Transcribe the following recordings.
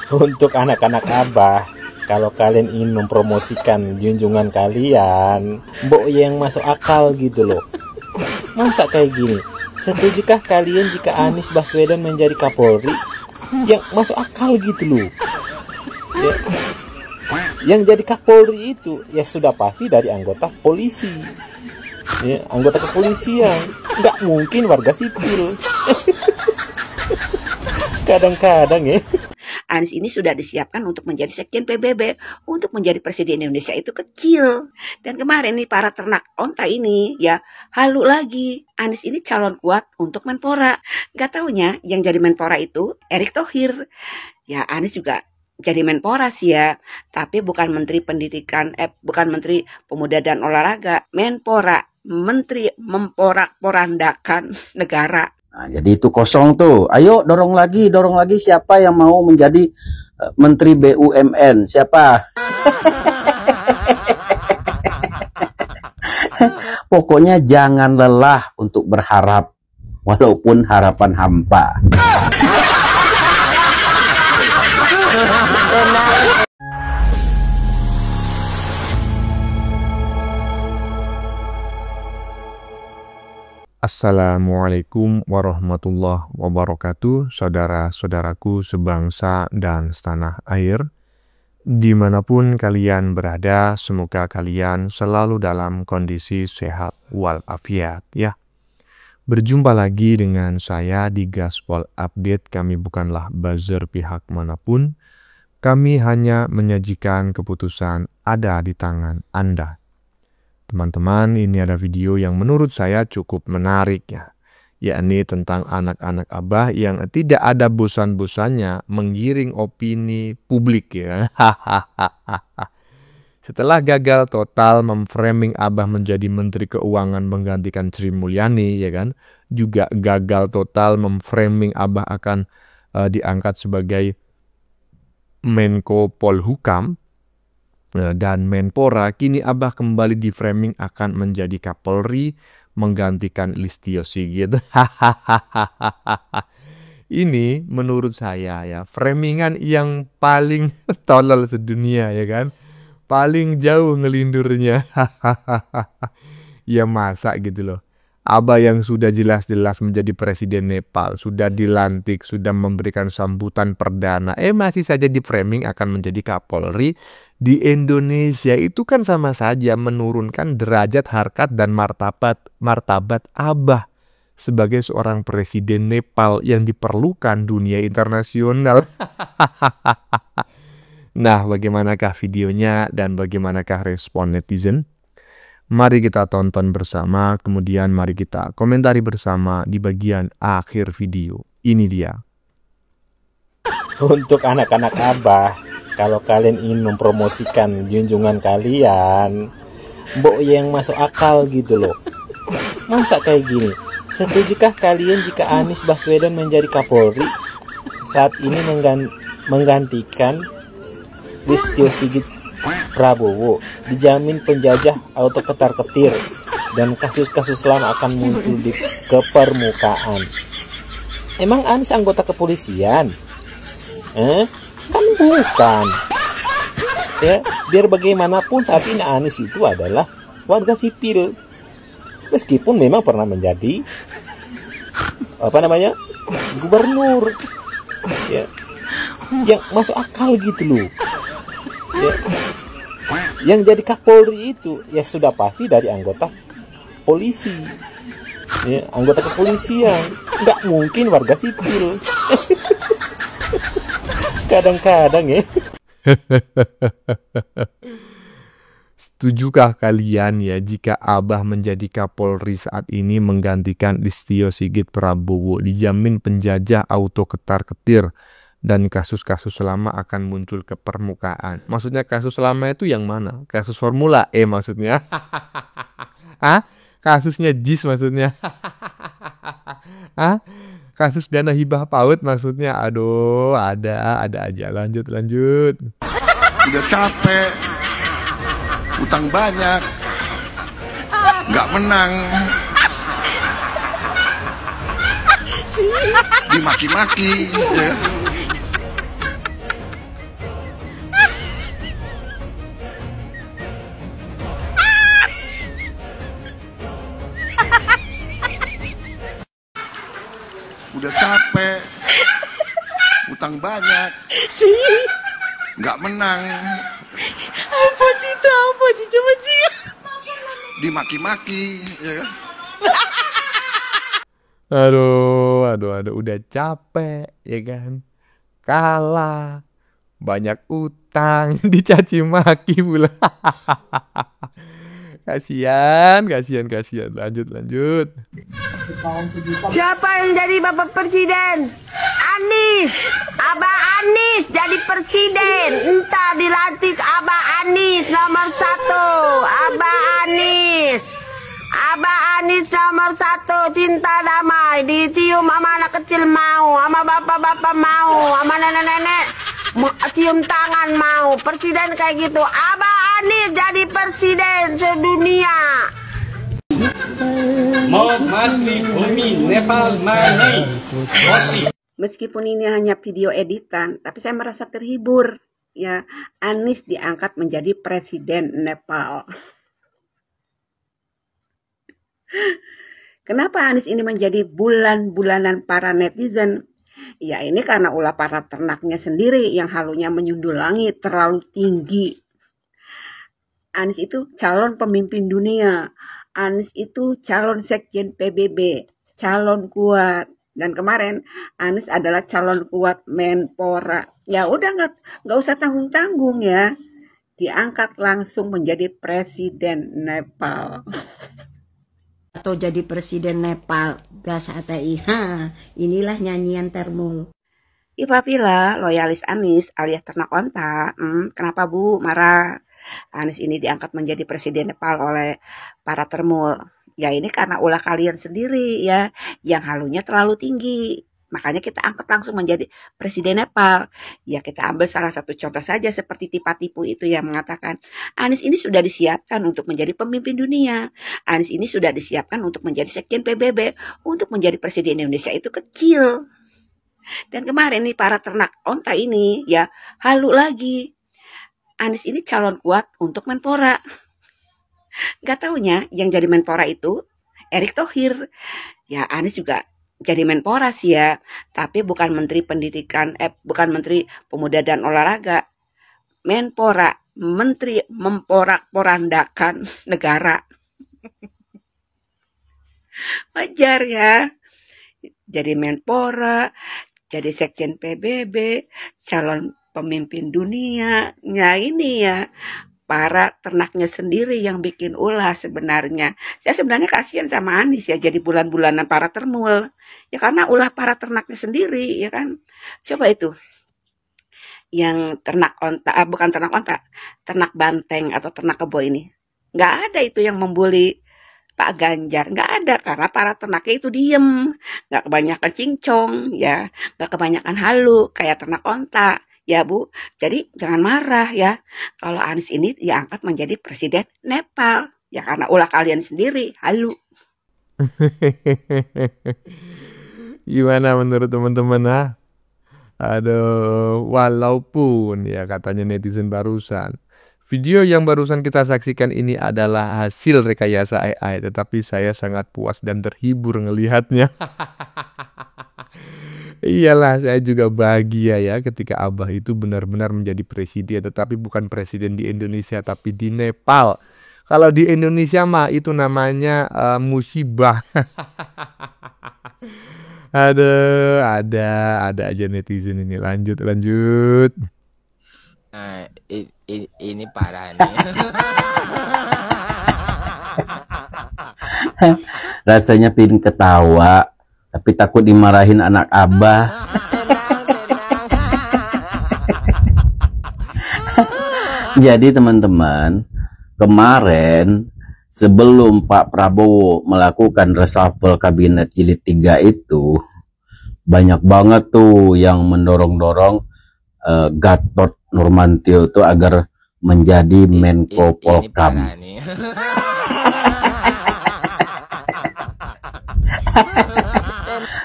Untuk anak-anak Abah, kalau kalian ingin mempromosikan junjungan kalian, mbok yang masuk akal gitu loh. Masa kayak gini? Setujukah kalian jika Anies Baswedan menjadi Kapolri? Yang masuk akal gitu loh. Ya. Yang jadi Kapolri itu ya sudah pasti dari anggota polisi. Ya, anggota kepolisian. Nggak mungkin warga sipil. Kadang-kadang ya. Anies ini sudah disiapkan untuk menjadi sekjen PBB, untuk menjadi presiden Indonesia itu kecil. Dan kemarin nih para ternak onta ini ya halu lagi. Anies ini calon kuat untuk Menpora. Gak taunya yang jadi Menpora itu Erick Thohir. Ya Anies juga jadi Menpora sih ya, tapi bukan Menteri Pendidikan, bukan Menteri Pemuda dan Olahraga, Menpora, Menteri memporak-porandakan negara. Nah, jadi itu kosong tuh. Ayo dorong lagi siapa yang mau menjadi Menteri BUMN? Siapa? Pokoknya jangan lelah untuk berharap, walaupun harapan hampa. Assalamualaikum warahmatullahi wabarakatuh, saudara-saudaraku sebangsa dan setanah air. Dimanapun kalian berada, semoga kalian selalu dalam kondisi sehat walafiat ya. Berjumpa lagi dengan saya di Gaspol Update. Kami bukanlah buzzer pihak manapun. Kami hanya menyajikan keputusan ada di tangan Anda. Teman-teman, ini ada video yang menurut saya cukup menarik ya, yakni tentang anak-anak Abah yang tidak ada bosan-bosannya menggiring opini publik ya. Setelah gagal total memframing Abah menjadi Menteri Keuangan menggantikan Sri Mulyani ya kan, juga gagal total memframing Abah akan diangkat sebagai Menko Polhukam dan Menpora, kini Abah kembali di framing akan menjadi Kapolri menggantikan Listio Sigit. Ini menurut saya ya framingan yang paling tolol sedunia ya kan, paling jauh ngelindurnya. Ya masa gitu loh, Abah yang sudah jelas-jelas menjadi presiden Nepal, sudah dilantik, sudah memberikan sambutan perdana, masih saja di framing akan menjadi Kapolri. Di Indonesia itu kan sama saja menurunkan derajat, harkat, dan martabat Abah sebagai seorang presiden Nepal yang diperlukan dunia internasional. Nah, bagaimanakah videonya dan bagaimanakah respon netizen? Mari kita tonton bersama, kemudian mari kita komentari bersama di bagian akhir video. Ini dia. Untuk anak-anak Abah, kalau kalian ingin mempromosikan junjungan kalian, mbok yang masuk akal gitu loh. Masa kayak gini? Setujukah kalian jika Anies Baswedan menjadi Kapolri saat ini menggantikan Listio Sigit Prabowo? Dijamin penjajah auto ketar-ketir dan kasus-kasus lama akan muncul ke permukaan. Emang Anies anggota kepolisian? Kan bukan. Ya, biar bagaimanapun saat ini Anies itu adalah warga sipil. Meskipun memang pernah menjadi gubernur. Ya. Yang masuk akal gitu loh. Ya. Yang jadi Kapolri itu ya sudah pasti dari anggota polisi. Ya, anggota kepolisian. Nggak mungkin warga sipil. Kadang-kadang ya. Setujukah kalian ya jika Abah menjadi Kapolri saat ini menggantikan Listio Sigit Prabowo? Dijamin penjajah auto ketar-ketir dan kasus-kasus lama akan muncul ke permukaan. Maksudnya kasus lama itu yang mana? Kasus Formula E maksudnya? Hah? Kasusnya JIS maksudnya? Hah? Kasus dana hibah PAUD maksudnya? Aduh, ada aja. Lanjut. Udah capek, utang banyak, nggak menang, dimaki-maki, ya. banyak, nggak menang, Apa sih itu? Apa sih? Coba sih. dimaki-maki, ya kan? Aduh, udah capek, ya kan? Kalah, banyak utang, dicaci maki pula. Kasihan. Lanjut. Siapa yang jadi Bapak Presiden? Anies. Abah Anies jadi presiden. Entah dilantik Abah Anies nomor 1. Abah Anies. Abah Anies nomor 1. Cinta damai. Ditium sama anak kecil mau. Sama bapak-bapak mau. Sama nenek-nenek. Cium tangan mau. Presiden kayak gitu. Abah Anies jadi presiden sedunia. Meskipun ini hanya video editan, tapi saya merasa terhibur. Ya, Anies diangkat menjadi presiden Nepal. Kenapa Anies ini menjadi bulan-bulanan para netizen? Ya, ini karena ulah para ternaknya sendiri yang halunya menyundul langit terlalu tinggi. Anies itu calon pemimpin dunia. Anies itu calon sekjen PBB, calon kuat. Dan kemarin Anies adalah calon kuat Menpora. Ya udah nggak usah tanggung-tanggung ya. Diangkat langsung menjadi presiden Nepal. Atau jadi presiden Nepal, gas ATI. Inilah nyanyian Termul. Iva Villa, loyalis Anies alias ternak onta. Kenapa Bu marah? Anies ini diangkat menjadi presiden Nepal oleh para termul. Ya ini karena ulah kalian sendiri ya, yang halunya terlalu tinggi. Makanya kita angkat langsung menjadi presiden Nepal. Ya kita ambil salah satu contoh saja seperti tipu itu yang mengatakan Anies ini sudah disiapkan untuk menjadi pemimpin dunia. Anies ini sudah disiapkan untuk menjadi sekjen PBB. Untuk menjadi presiden Indonesia itu kecil. Dan kemarin nih para ternak onta ini ya halu lagi. Anies ini calon kuat untuk Menpora. Gak taunya yang jadi Menpora itu Erick Thohir. Ya Anies juga jadi Menpora sih ya. Tapi bukan Menteri Pendidikan, bukan Menteri Pemuda dan Olahraga. Menpora, Menteri memporak-porandakan negara. Wajar ya. Jadi Menpora, jadi sekjen PBB, calon pemimpin dunia. Ya ini ya para ternaknya sendiri yang bikin ulah sebenarnya. Saya sebenarnya kasihan sama Anies ya jadi bulan-bulanan para termul. Ya karena ulah para ternaknya sendiri ya kan. Coba itu yang ternak onta, bukan ternak onta, ternak banteng atau ternak kebo ini. Nggak ada itu yang membuli Pak Ganjar. Nggak ada karena para ternaknya itu diem. Nggak kebanyakan cincong ya. Nggak kebanyakan halu kayak ternak onta. Ya Bu, jadi jangan marah ya. Kalau Anies ini diangkat menjadi presiden Nepal. Ya karena ulah kalian sendiri, halu. Gimana menurut teman-teman? Aduh, walaupun ya katanya netizen barusan, video yang barusan kita saksikan ini adalah hasil rekayasa AI, tetapi saya sangat puas dan terhibur ngelihatnya. Iyalah, saya juga bahagia ya ketika Abah itu benar-benar menjadi presiden, tetapi bukan presiden di Indonesia tapi di Nepal. Kalau di Indonesia mah itu namanya musibah. Ada aja netizen ini. Lanjut. Nah, ini parah nih. Rasanya pin ketawa, tapi takut dimarahin anak Abah. Jadi teman-teman, kemarin sebelum Pak Prabowo melakukan reshuffle kabinet jilid 3 itu, banyak banget tuh yang mendorong-dorong Gatot Nurmantio itu agar menjadi Menko Polkam.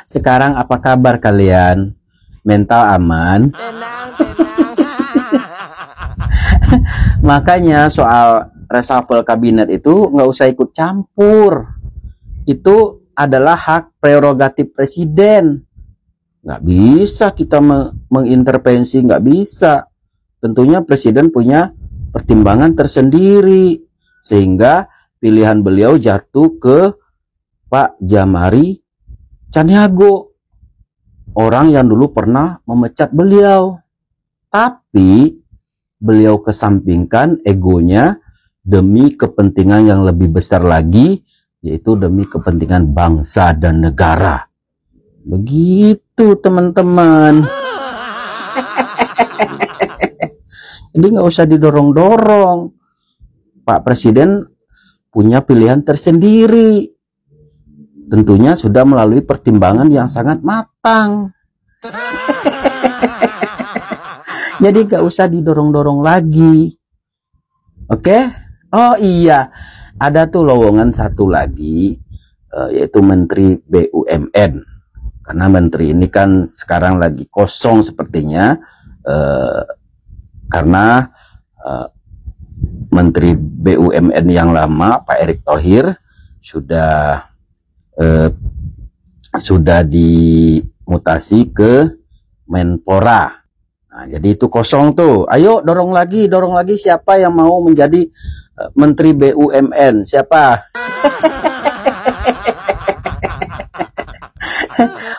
Sekarang apa kabar kalian? Mental aman? Makanya soal reshuffle kabinet itu nggak usah ikut campur. Itu adalah hak prerogatif presiden. Nggak bisa kita mengintervensi, nggak bisa. Tentunya presiden punya pertimbangan tersendiri, sehingga pilihan beliau jatuh ke Pak Jamari Caniago, orang yang dulu pernah memecat beliau. Tapi beliau kesampingkan egonya demi kepentingan yang lebih besar lagi, yaitu demi kepentingan bangsa dan negara. Begitu teman-teman. Jadi nggak usah didorong-dorong. Pak Presiden punya pilihan tersendiri. Tentunya sudah melalui pertimbangan yang sangat matang. Jadi nggak usah didorong-dorong lagi. Oke? Oh iya, ada tuh lowongan satu lagi, yaitu Menteri BUMN. Karena menteri ini kan sekarang lagi kosong sepertinya, karena Menteri BUMN yang lama Pak Erick Thohir sudah dimutasi ke Menpora. Nah, jadi itu kosong tuh. Ayo dorong lagi siapa yang mau menjadi Menteri BUMN? Siapa?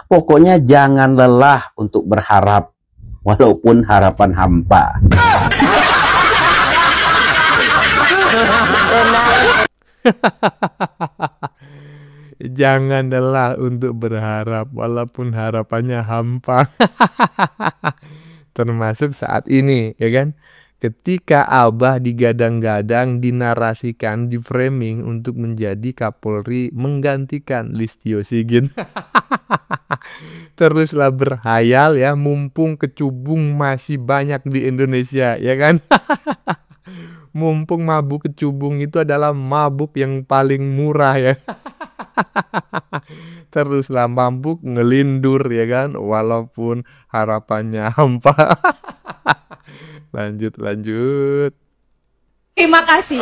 Pokoknya jangan lelah untuk berharap, walaupun harapan hampa. Jangan lelah untuk berharap, walaupun harapannya hampa. Termasuk saat ini, ya kan? Ketika Abah digadang-gadang, dinarasikan, di framing untuk menjadi Kapolri menggantikan Listio Sigit. Teruslah berhayal ya, mumpung kecubung masih banyak di Indonesia, ya kan? Mumpung mabuk kecubung itu adalah mabuk yang paling murah ya. Teruslah mabuk ngelindur ya kan, walaupun harapannya hampa. Lanjut. Terima kasih.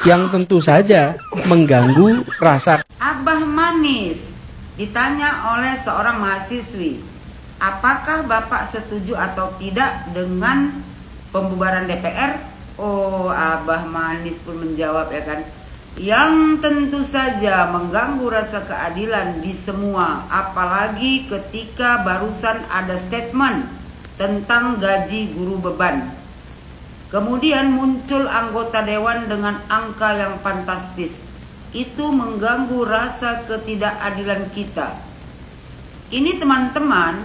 Yang tentu saja mengganggu rasa. Abah manis ditanya oleh seorang mahasiswi, apakah Bapak setuju atau tidak dengan pembubaran DPR? Oh, Abah manis pun menjawab ya kan, yang tentu saja mengganggu rasa keadilan di semua, apalagi ketika barusan ada statement tentang gaji guru beban. Kemudian muncul anggota dewan dengan angka yang fantastis. Itu mengganggu rasa ketidakadilan kita. Ini teman-teman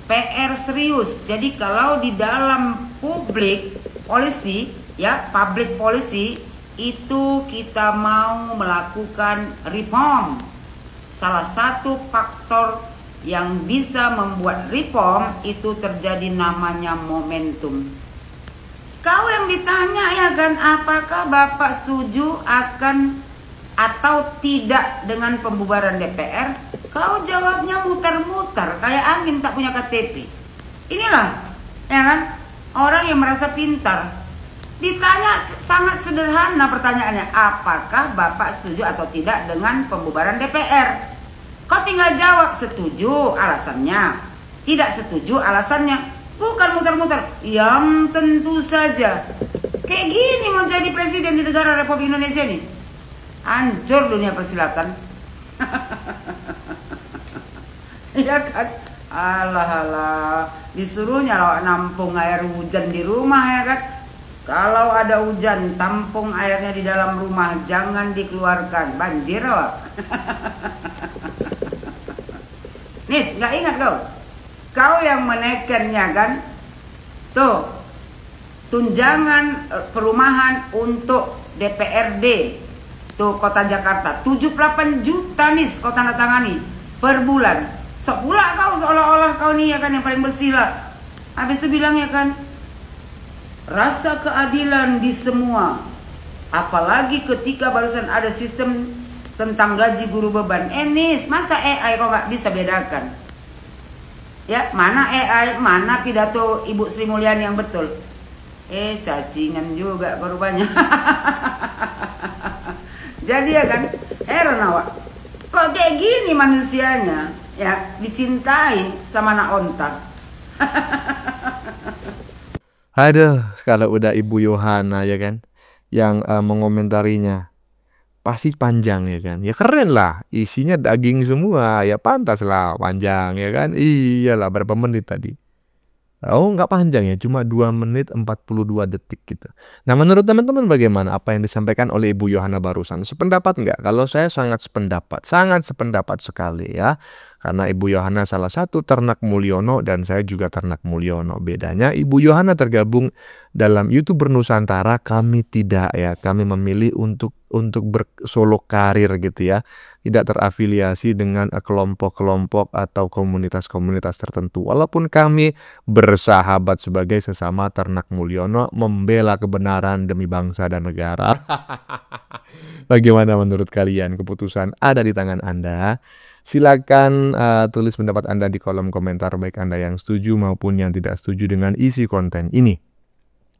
PR serius. Jadi kalau di dalam public policy ya, public policy itu kita mau melakukan reform, salah satu faktor yang bisa membuat reform itu terjadi namanya momentum. Kau yang ditanya ya kan, apakah Bapak setuju akan atau tidak dengan pembubaran DPR? Kau jawabnya muter-muter kayak angin tak punya KTP. Inilah ya kan, orang yang merasa pintar. Ditanya sangat sederhana pertanyaannya, apakah Bapak setuju atau tidak dengan pembubaran DPR? Kau tinggal jawab setuju alasannya, tidak setuju alasannya. Bukan muter-muter, yang tentu saja. Kayak gini mau jadi presiden di negara Republik Indonesia ini. Hancur dunia persilatan. Iya kan? Alah, disuruhnya lawak nampung air hujan di rumah ya kan. Kalau ada hujan, tampung airnya di dalam rumah, jangan dikeluarkan, banjir awak. Nis, nggak ingat kau? Kau yang menekannya kan? Tuh, tunjangan perumahan untuk DPRD tuh Kota Jakarta 78 juta nih kau tanda tangani per bulan. Sok pula kau seolah-olah kau nih ya kan yang paling bersih lah. Habis itu bilang ya kan, rasa keadilan di semua, apalagi ketika barusan ada sistem tentang gaji guru beban. Nis, masa AI kau nggak bisa bedakan? Ya, mana AI, mana pidato Ibu Sri Mulyani yang betul? Cacingan juga korbannya. Jadi ya kan, heran awak. Kok kayak gini manusianya? ya dicintai sama anak onta. Aduh, kalau udah Ibu Yohana ya kan, yang mengomentarinya pasti panjang ya kan. Ya keren lah, isinya daging semua, ya pantas lah panjang ya kan. Iyalah, berapa menit tadi? Oh, nggak panjang ya, cuma 2 menit 42 detik gitu. Nah, menurut teman-teman bagaimana apa yang disampaikan oleh Ibu Yohana barusan? Sependapat nggak? Kalau saya sangat sependapat sekali ya. Karena Ibu Yohana salah satu ternak Mulyono dan saya juga ternak Mulyono. Bedanya Ibu Yohana tergabung dalam YouTuber Nusantara, kami tidak ya. Kami memilih untuk bersolo karir gitu ya. Tidak terafiliasi dengan kelompok-kelompok atau komunitas-komunitas tertentu. Walaupun kami bersahabat sebagai sesama ternak Mulyono, membela kebenaran demi bangsa dan negara. Bagaimana menurut kalian? Keputusan ada di tangan Anda. Silakan tulis pendapat Anda di kolom komentar, baik Anda yang setuju maupun yang tidak setuju dengan isi konten ini.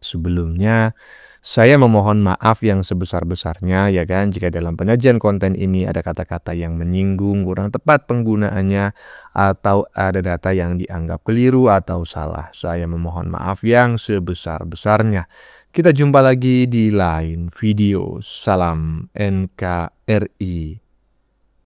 Sebelumnya, saya memohon maaf yang sebesar-besarnya ya kan, jika dalam penyajian konten ini ada kata-kata yang menyinggung, kurang tepat penggunaannya, atau ada data yang dianggap keliru atau salah. Saya memohon maaf yang sebesar-besarnya. Kita jumpa lagi di lain video. Salam NKRI.